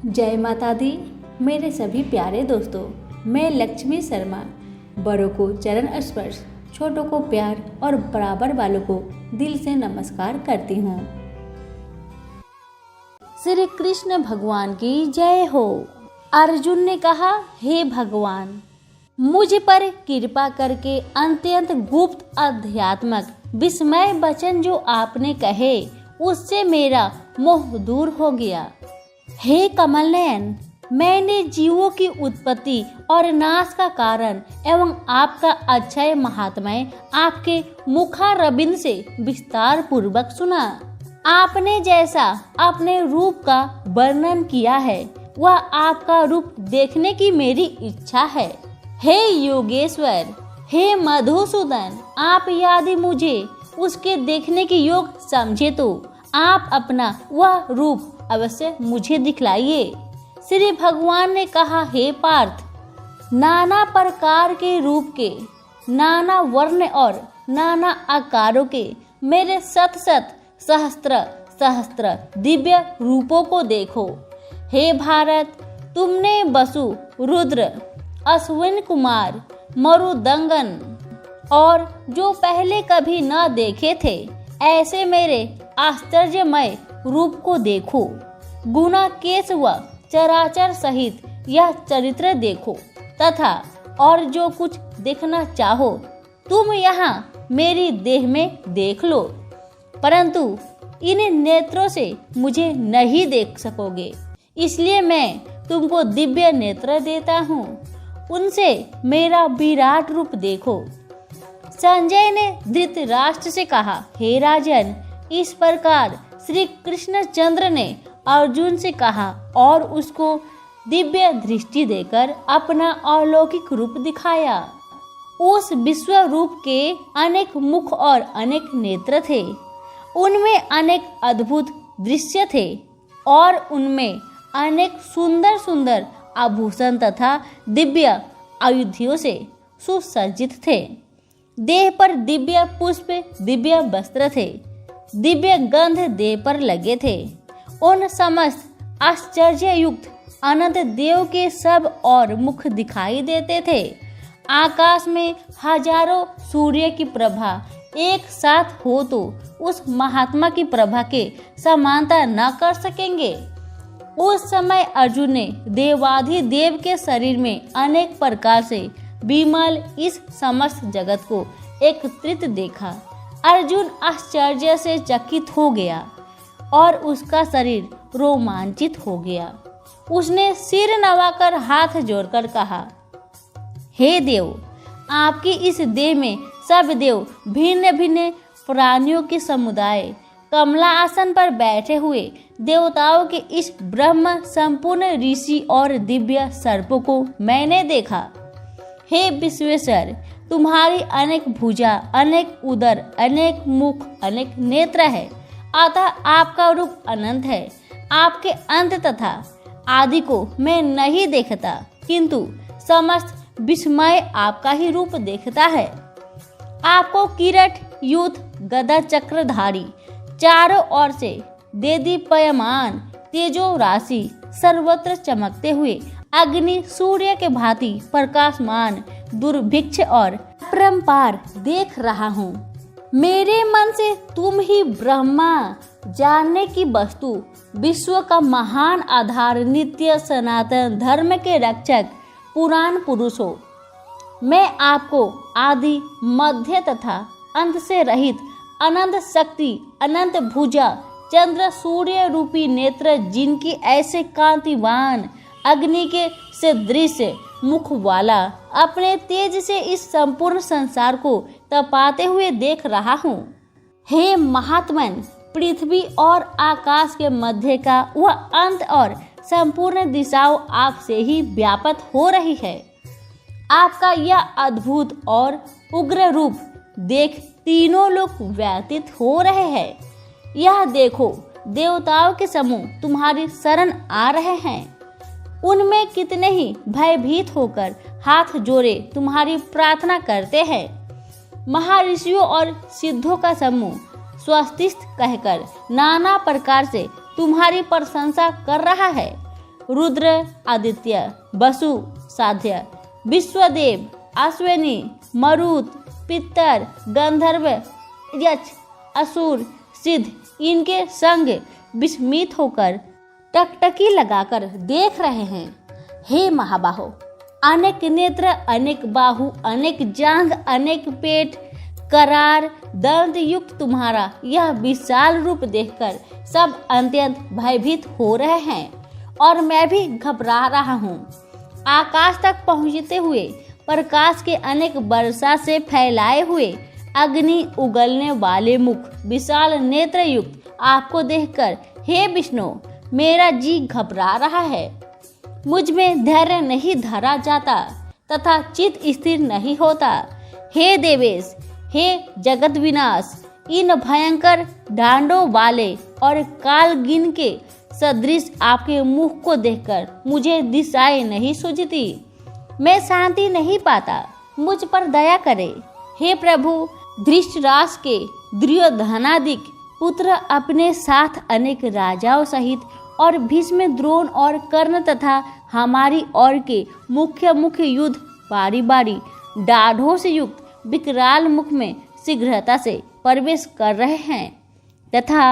जय माता दी। मेरे सभी प्यारे दोस्तों, मैं लक्ष्मी शर्मा बड़ों को चरण स्पर्श, छोटों को प्यार और बराबर वालों को दिल से नमस्कार करती हूँ। श्री कृष्ण भगवान की जय हो। अर्जुन ने कहा, हे भगवान, मुझ पर कृपा करके अत्यंत गुप्त अध्यात्मक विस्मय वचन जो आपने कहे उससे मेरा मोह दूर हो गया। हे कमल नयन, मैंने जीवों की उत्पत्ति और नाश का कारण एवं आपका अक्षय महात्म्य आपके मुखारविंद से विस्तार पूर्वक सुना। आपने जैसा अपने रूप का वर्णन किया है वह आपका रूप देखने की मेरी इच्छा है। हे योगेश्वर, हे मधुसूदन, आप यदि मुझे उसके देखने के योग समझे तो आप अपना वह रूप अवश्य मुझे दिखलाइए। श्री भगवान ने कहा, हे पार्थ, नाना प्रकार के रूप के, नाना वर्ण और नाना आकारों के मेरे शत शत सहस्त्र सहस्त्र दिव्य रूपों को देखो। हे भारत, तुमने वसु, रुद्र, अश्विन कुमार, मरुदंगन और जो पहले कभी न देखे थे ऐसे मेरे आश्चर्यमय रूप को देखो। गुना केश व चराचर सहित यह चरित्र देखो तथा और जो कुछ देखना चाहो तुम यहाँ मेरी देह में देख लो, परंतु इन नेत्रों से मुझे नहीं देख सकोगे, इसलिए मैं तुमको दिव्य नेत्र देता हूँ, उनसे मेरा विराट रूप देखो। संजय ने धृतराष्ट्र से कहा, हे राजन, इस प्रकार श्री कृष्णचंद्र ने अर्जुन से कहा और उसको दिव्य दृष्टि देकर अपना अलौकिक रूप दिखाया। उस विश्व रूप के अनेक मुख और अनेक नेत्र थे, उनमें अनेक अद्भुत दृश्य थे और उनमें अनेक सुंदर सुंदर आभूषण तथा दिव्य आयुधियों से सुसज्जित थे। देह पर दिव्य पुष्प, दिव्य वस्त्र थे, दिव्य गंध देह पर लगे थे। उन समस्त आश्चर्ययुक्त अनंत देव के सब और मुख दिखाई देते थे। आकाश में हजारों सूर्य की प्रभा एक साथ हो तो उस महात्मा की प्रभा के समानता न कर सकेंगे। उस समय अर्जुन ने देवाधिदेव के शरीर में अनेक प्रकार से विमल इस समस्त जगत को एकत्रित देखा। अर्जुन आश्चर्य से चकित हो गया और उसका शरीर रोमांचित हो गया। उसने सिर नवाकर हाथ जोड़कर कहा, हे देव, आपकी इस देह में सब देव भिन्न भिन्न प्राणियों के समुदाय कमला आसन पर बैठे हुए देवताओं के इस ब्रह्म संपूर्ण ऋषि और दिव्य सर्पों को मैंने देखा। हे विश्वेश्वर, तुम्हारी अनेक भुजा, अनेक उदर, अनेक मुख, अनेक नेत्र है, अतः आपका रूप अनंत है। आपके अंत तथा आदि को मैं नहीं देखता, किंतु समस्त विस्मय आपका ही रूप देखता है। आपको किरट, युद्ध, गदा, चक्रधारी, चारों ओर से देदीप्यमान तेजो राशि, सर्वत्र चमकते हुए अग्नि, सूर्य के भांति प्रकाशमान, दुर्भिक्ष और अपरंपार देख रहा हूँ। मेरे मन से तुम ही ब्रह्मा, जानने की वस्तु, विश्व का महान आधार, नित्य सनातन धर्म के रक्षक, पुराण पुरुष हो। मैं आपको आदि, मध्य तथा अंत से रहित अनंत शक्ति, अनंत भुजा, चंद्र सूर्य रूपी नेत्र, जिनकी ऐसे कांतिवान अग्नि के सदृश मुख वाला, अपने तेज से इस संपूर्ण संसार को तपाते हुए देख रहा हूँ। हे महात्मन, पृथ्वी और आकाश के मध्य का वह अंत और संपूर्ण दिशाओं आपसे ही व्याप्त हो रही है। आपका यह अद्भुत और उग्र रूप देख तीनों लोग व्यतीत हो रहे हैं। यह देखो, देवताओं के समूह तुम्हारी शरण आ रहे हैं। उनमें कितने ही भयभीत होकर हाथ जोड़े तुम्हारी प्रार्थना करते हैं। महर्षियों और सिद्धों का समूह स्वस्तिष्ठ कहकर नाना प्रकार से तुम्हारी प्रशंसा कर रहा है। रुद्र आदित्य, वसु साध्य, विश्वदेव, अश्विनी, मरुत, पितर, गंधर्व, यक्ष, असुर, सिद्ध इनके संग विस्मित होकर टकटकी लगाकर देख रहे हैं। हे महाबाहो, अनेक नेत्र, अनेक बाहु, अनेक जांघ, अनेक पेट, करार दंत युक्त तुम्हारा यह विशाल रूप देखकर सब अत्यंत भयभीत हो रहे हैं और मैं भी घबरा रहा हूँ। आकाश तक पहुँचते हुए प्रकाश के अनेक वर्षा से फैलाए हुए अग्नि उगलने वाले मुख, विशाल नेत्र युक्त आपको देखकर हे विष्णु मेरा जी घबरा रहा है। मुझ में धैर्य नहीं धरा जाता तथा चित्त स्थिर नहीं होता। हे देवेश, हे जगत विनाश, इन भयंकर डांडों वाले और कालगिन के सदृश आपके मुख को देखकर मुझे दिशाएं नहीं सूझती, मैं शांति नहीं पाता, मुझ पर दया करे। हे प्रभु, धृतराष्ट्र के दुर्योधनादिक पुत्र अपने साथ अनेक राजाओं सहित और भीष्म, द्रोण और कर्ण तथा हमारी ओर के मुख्य युद्ध बारी बारी दाढ़ों से युक्त विकराल मुख में शीघ्रता से प्रवेश कर रहे हैं तथा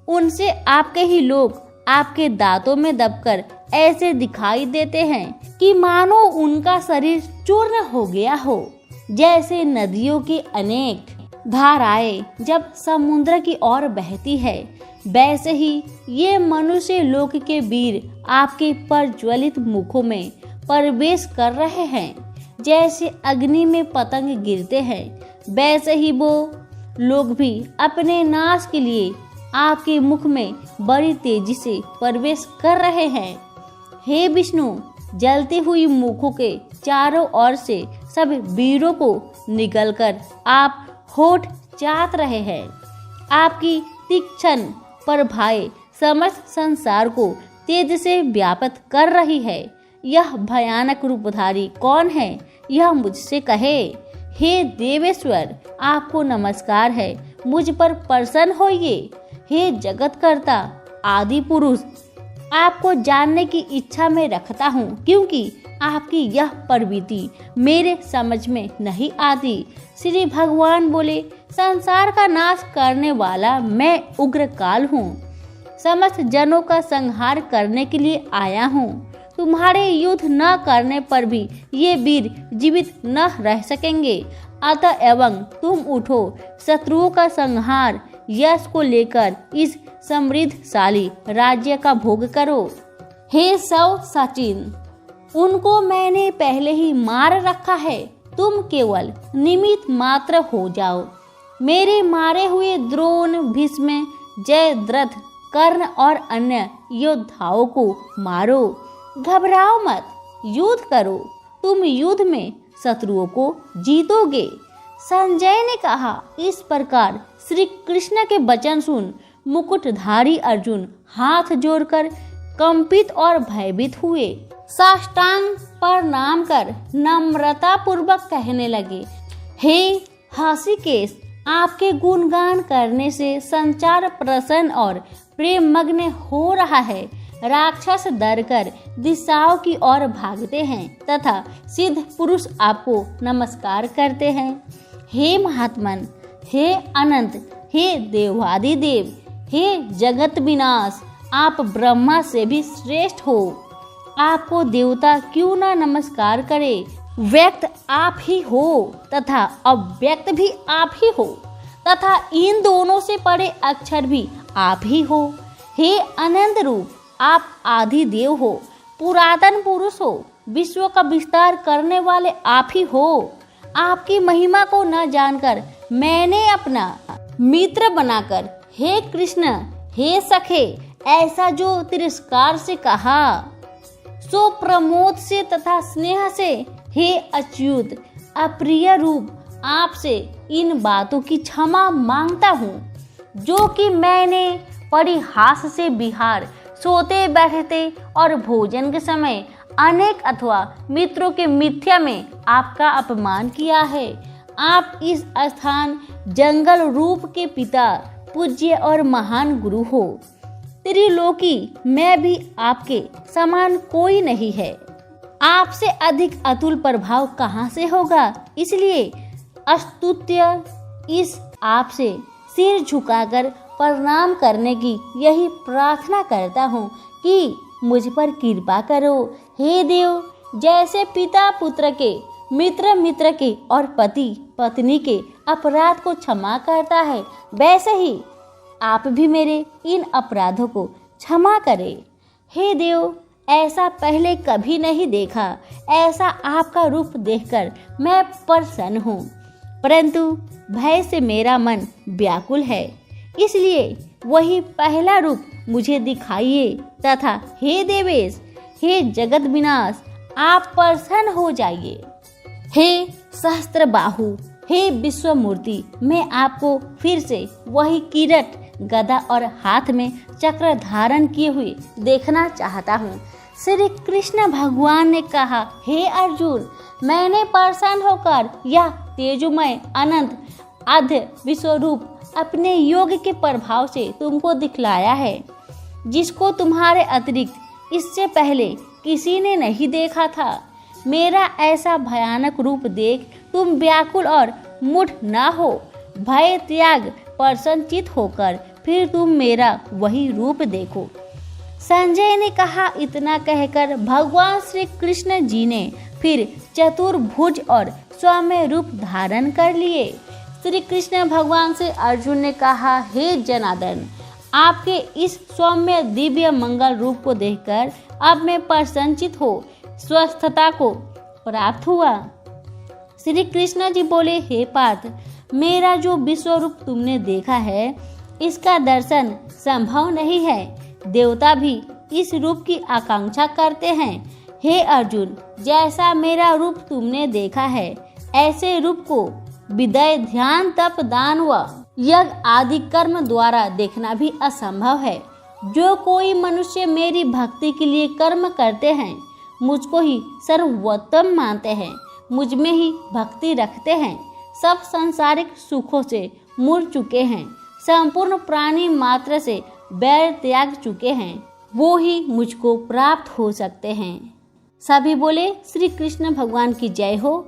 उनसे आपके ही लोग आपके दांतों में दबकर ऐसे दिखाई देते हैं कि मानो उनका शरीर चूर्ण हो गया हो। जैसे नदियों की अनेक धाराएं जब समुद्र की ओर बहती है, वैसे ही ये मनुष्य लोक के वीर आपके प्रज्वलित मुखों में प्रवेश कर रहे हैं। जैसे अग्नि में पतंग गिरते हैं, वैसे ही वो लोग भी अपने नाश के लिए आपके मुख में बड़ी तेजी से प्रवेश कर रहे हैं। हे विष्णु, जलती हुई मुखों के चारों ओर से सब वीरों को निगलकर आप होठ चाट रहे हैं। आपकी तीक्ष्ण प्रभाएं समस्त संसार को तेज से व्याप्त कर रही है। यह भयानक रूपधारी कौन है, यह मुझसे कहे। हे देवेश्वर, आपको नमस्कार है, मुझ पर प्रसन्न होइए। हे जगतकर्ता आदि पुरुष, आपको जानने की इच्छा में रखता हूँ, क्योंकि आपकी यह प्रवृत्ति मेरे समझ में नहीं आती। श्री भगवान बोले, संसार का नाश करने वाला मैं उग्रकाल हूँ, समस्त जनों का संहार करने के लिए आया हूँ। तुम्हारे युद्ध न करने पर भी ये वीर जीवित न रह सकेंगे, अतः एवं तुम उठो, शत्रुओं का संहार यश को लेकर इस समृद्धशाली राज्य का भोग करो। हे सौ सचिन, उनको मैंने पहले ही मार रखा है, तुम केवल निमित्त मात्र हो जाओ। मेरे मारे हुए द्रोण, भीष्म, जयद्रथ, कर्ण और अन्य योद्धाओं को मारो। घबराओ मत, युद्ध करो, तुम युद्ध में शत्रुओं को जीतोगे। संजय ने कहा। इस प्रकार श्री कृष्ण के वचन सुन मुकुटधारी अर्जुन हाथ जोड़कर कंपित और भयभीत हुए। साष्टांग प्रणाम कर नम्रता पूर्वक कहने लगे, हे हृषिकेश, आपके गुणगान करने से संचार प्रसन्न और प्रेम मग्न हो रहा है। राक्षस डर कर दिशाओं की ओर भागते हैं तथा सिद्ध पुरुष आपको नमस्कार करते हैं। हे महात्मन, हे अनंत, हे देवादिदेव, हे जगत विनाश, आप ब्रह्मा से भी श्रेष्ठ हो। आपको देवता क्यों ना नमस्कार करे। व्यक्त आप ही हो तथा अव्यक्त भी आप ही हो तथा इन दोनों से परे अक्षर भी आप ही हो। हे अनंत रूप, आप आदि देव हो, पुरातन पुरुष हो, विश्व का विस्तार करने वाले आप ही हो। आपकी महिमा को न जानकर मैंने अपना मित्र बनाकर हे कृष्ण, हे सखे, ऐसा जो तिरस्कार से कहा, सो प्रमोद से तथा स्नेह से हे अच्युत अप्रिय रूप, आपसे इन बातों की क्षमा मांगता हूँ जो कि मैंने परिहास से विहार, सोते बैठते और भोजन के समय अनेक अथवा मित्रों के मिथ्या में आपका अपमान किया है। आप इस स्थान जंगल रूप के पिता, पूज्य और महान गुरु हो। त्रिलोकी में भी आपके समान कोई नहीं है। आपसे अधिक अतुल प्रभाव कहाँ से होगा? इसलिए स्तुत्य इस आपसे सिर झुकाकर प्रणाम करने की यही प्रार्थना करता हूँ कि मुझ पर कृपा करो। हे देव, जैसे पिता पुत्र के, मित्र मित्र के और पति पत्नी के अपराध को क्षमा करता है, वैसे ही आप भी मेरे इन अपराधों को क्षमा करें। हे देव, ऐसा पहले कभी नहीं देखा। ऐसा आपका रूप देखकर मैं प्रसन्न हूँ, परंतु भय से मेरा मन व्याकुल है। इसलिए वही पहला रूप मुझे दिखाइए तथा हे देवेश, हे जगत विनाश, आप प्रसन्न हो जाइए। हे सहस्त्र बाहु, हे विश्व मूर्ति, मैं आपको फिर से वही किरट, गदा और हाथ में चक्र धारण किए हुए देखना चाहता हूँ। श्री कृष्ण भगवान ने कहा, हे अर्जुन, मैंने प्रसन्न होकर यह तेजोमय अनंत आद्य विश्वरूप अपने योग के प्रभाव से तुमको दिखलाया है, जिसको तुम्हारे अतिरिक्त इससे पहले किसी ने नहीं देखा था। मेरा ऐसा भयानक रूप देख तुम व्याकुल और मूढ़ न हो, भय त्याग प्रसन्नचित होकर फिर तुम मेरा वही रूप देखो। संजय ने कहा। इतना कहकर भगवान श्री कृष्ण जी ने फिर चतुर्भुज और सौम्य रूप धारण कर लिए। श्री कृष्ण भगवान से अर्जुन ने कहा, हे जनार्दन, आपके इस सौम्य दिव्य मंगल रूप को देखकर अब मैं प्रसन्नचित हो स्वस्थता को प्राप्त हुआ। श्री कृष्ण जी बोले, हे पार्थ, मेरा जो विश्व रूप तुमने देखा है, इसका दर्शन संभव नहीं है। देवता भी इस रूप की आकांक्षा करते हैं। हे अर्जुन, जैसा मेरा रूप तुमने देखा है, ऐसे रूप को विदय, ध्यान, तप, दान व यज्ञ आदि कर्म द्वारा देखना भी असंभव है। जो कोई मनुष्य मेरी भक्ति के लिए कर्म करते हैं, मुझको ही सर्वोत्तम मानते हैं, मुझ में ही भक्ति रखते हैं, सब सांसारिक सुखों से मुड़ चुके हैं, संपूर्ण प्राणी मात्र से बैर त्याग चुके हैं, वो ही मुझको प्राप्त हो सकते हैं। सभी बोले, श्री कृष्ण भगवान की जय हो।